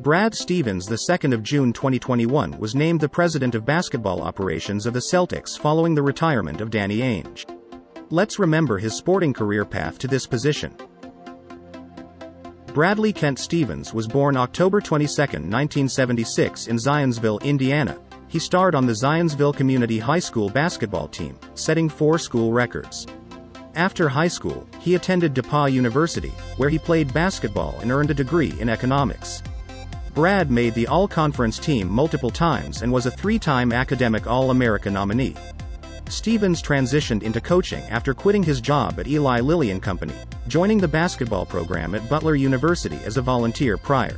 Brad Stevens, the 2nd of June 2021, was named the president of basketball operations of the Celtics following the retirement of Danny Ainge. Let's remember his sporting career path to this position. Bradley Kent Stevens was born October 22, 1976 in Zionsville, Indiana. He starred on the Zionsville Community High School basketball team, setting 4 school records. After high school, he attended DePauw University, where he played basketball and earned a degree in economics. Brad made the All-Conference team multiple times and was a 3-time Academic All-America nominee. Stevens transitioned into coaching after quitting his job at Eli Lilly and Company, joining the basketball program at Butler University as a volunteer prior.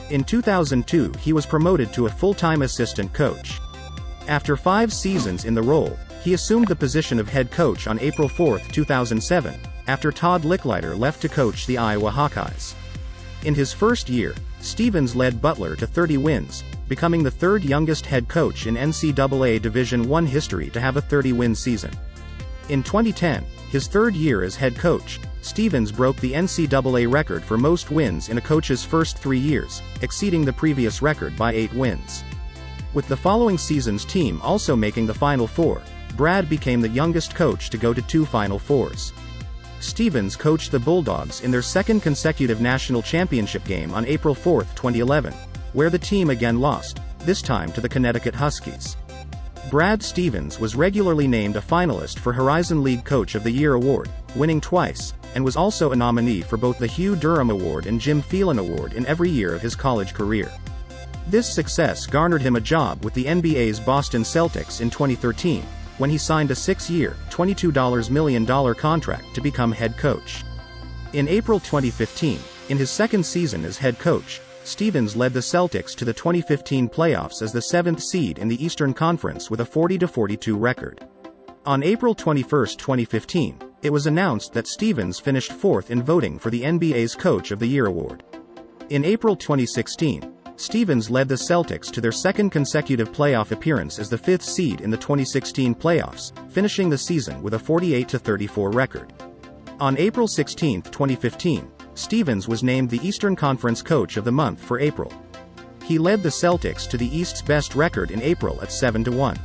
In 2002, he was promoted to a full-time assistant coach. After 5 seasons in the role, he assumed the position of head coach on April 4, 2007, after Todd Licklider left to coach the Iowa Hawkeyes. In his first year, Stevens led Butler to 30 wins, becoming the 3rd youngest head coach in NCAA Division I history to have a 30-win season. In 2010, his 3rd year as head coach, Stevens broke the NCAA record for most wins in a coach's first 3 years, exceeding the previous record by 8 wins. With the following season's team also making the Final Four, Brad became the youngest coach to go to 2 Final Fours. Stevens coached the Bulldogs in their 2nd consecutive national championship game on April 4, 2011, where the team again lost, this time to the Connecticut Huskies. Brad Stevens was regularly named a finalist for Horizon League Coach of the Year award, winning twice, and was also a nominee for both the Hugh Durham Award and Jim Phelan Award in every year of his college career. This success garnered him a job with the NBA's Boston Celtics in 2013, when he signed a 6-year, $22 million contract to become head coach. In April 2015, in his 2nd season as head coach, Stevens led the Celtics to the 2015 playoffs as the 7th seed in the Eastern Conference with a 40-42 record. On April 21, 2015, it was announced that Stevens finished 4th in voting for the NBA's Coach of the Year award. In April 2016, Stevens led the Celtics to their 2nd consecutive playoff appearance as the 5th seed in the 2016 playoffs, finishing the season with a 48-34 record. On April 16, 2015, Stevens was named the Eastern Conference Coach of the Month for April. He led the Celtics to the East's best record in April at 7-1.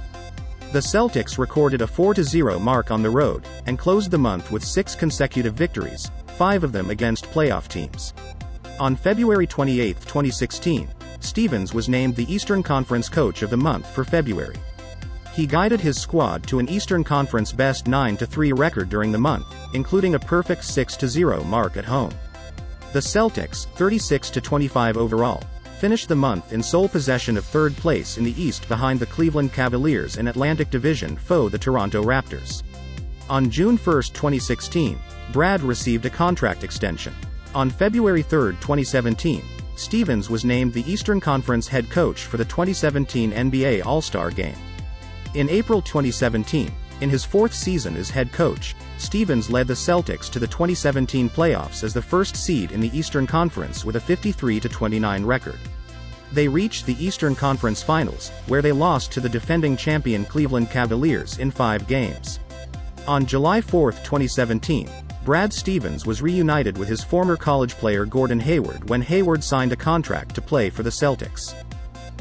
The Celtics recorded a 4-0 mark on the road, and closed the month with 6 consecutive victories, 5 of them against playoff teams. On February 28, 2016, Stevens was named the Eastern Conference Coach of the Month for February. He guided his squad to an Eastern Conference best 9-3 record during the month, including a perfect 6-0 mark at home. The Celtics, 36-25 overall, finished the month in sole possession of 3rd place in the East behind the Cleveland Cavaliers and Atlantic Division foe the Toronto Raptors. On June 1, 2016, Brad received a contract extension. On February 3, 2017, Stevens was named the Eastern Conference head coach for the 2017 NBA All-Star Game. In April 2017, in his 4th season as head coach, Stevens led the Celtics to the 2017 playoffs as the 1st seed in the Eastern Conference with a 53-29 record. They reached the Eastern Conference Finals, where they lost to the defending champion Cleveland Cavaliers in 5 games. On July 4, 2017, Brad Stevens was reunited with his former college player Gordon Hayward when Hayward signed a contract to play for the Celtics.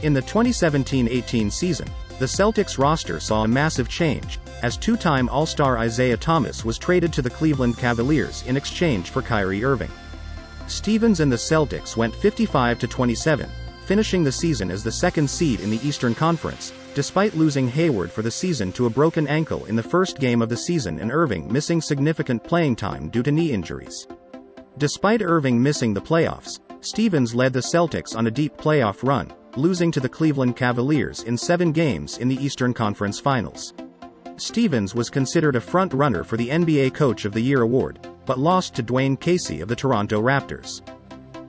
In the 2017-18 season, the Celtics roster saw a massive change, as 2-time All-Star Isaiah Thomas was traded to the Cleveland Cavaliers in exchange for Kyrie Irving. Stevens and the Celtics went 55-27, finishing the season as the 2nd seed in the Eastern Conference, despite losing Hayward for the season to a broken ankle in the first game of the season and Irving missing significant playing time due to knee injuries. Despite Irving missing the playoffs, Stevens led the Celtics on a deep playoff run, losing to the Cleveland Cavaliers in 7 games in the Eastern Conference Finals. Stevens was considered a front-runner for the NBA Coach of the Year award, but lost to Dwayne Casey of the Toronto Raptors.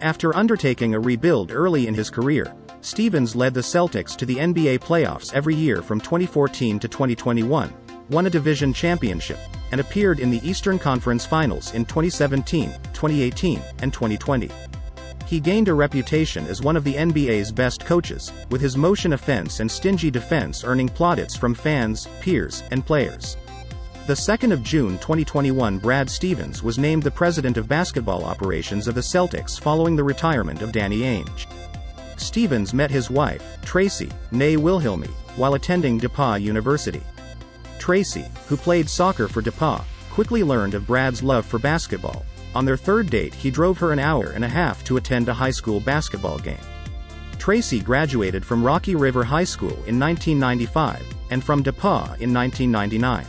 After undertaking a rebuild early in his career, Stevens led the Celtics to the NBA playoffs every year from 2014 to 2021, won a division championship, and appeared in the Eastern Conference Finals in 2017, 2018, and 2020. He gained a reputation as one of the NBA's best coaches, with his motion offense and stingy defense earning plaudits from fans, peers, and players. The 2nd of June 2021, Brad Stevens was named the president of basketball operations of the Celtics following the retirement of Danny Ainge. Stevens met his wife, Tracy, née Wilhelmy, while attending DePauw University. Tracy, who played soccer for DePauw, quickly learned of Brad's love for basketball. On their third date, he drove her an hour and a half to attend a high school basketball game. Tracy graduated from Rocky River High School in 1995, and from DePauw in 1999.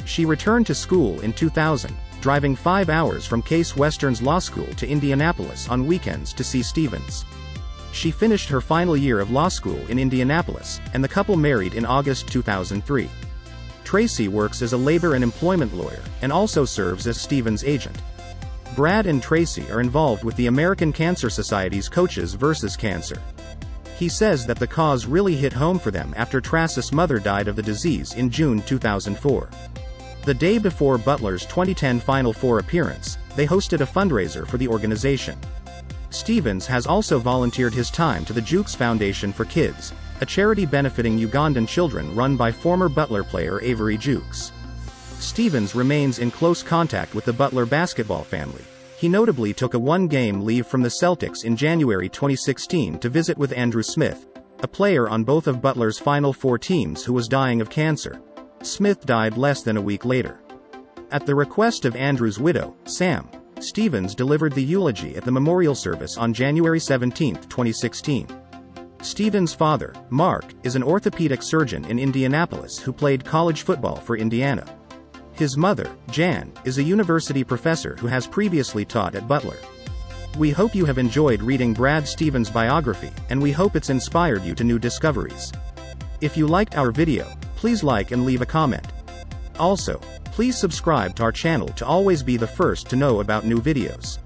She returned to school in 2000, driving 5 hours from Case Western's law school to Indianapolis on weekends to see Stevens. She finished her final year of law school in Indianapolis, and the couple married in August 2003. Tracy works as a labor and employment lawyer, and also serves as Stevens' agent. Brad and Tracy are involved with the American Cancer Society's Coaches vs. Cancer. He says that the cause really hit home for them after Tracy's mother died of the disease in June 2004. The day before Butler's 2010 Final Four appearance, they hosted a fundraiser for the organization. Stevens has also volunteered his time to the Jukes Foundation for Kids, a charity benefiting Ugandan children run by former Butler player Avery Jukes. Stevens remains in close contact with the Butler basketball family. He notably took a one-game leave from the Celtics in January 2016 to visit with Andrew Smith, a player on both of Butler's Final Four teams who was dying of cancer. Smith died less than a week later. At the request of Andrew's widow, Sam, Stevens delivered the eulogy at the memorial service on January 17, 2016. Stevens' father, Mark, is an orthopedic surgeon in Indianapolis who played college football for Indiana. His mother, Jan, is a university professor who has previously taught at Butler. We hope you have enjoyed reading Brad Stevens' biography, and we hope it's inspired you to new discoveries. If you liked our video, please like and leave a comment. Also, please subscribe to our channel to always be the first to know about new videos.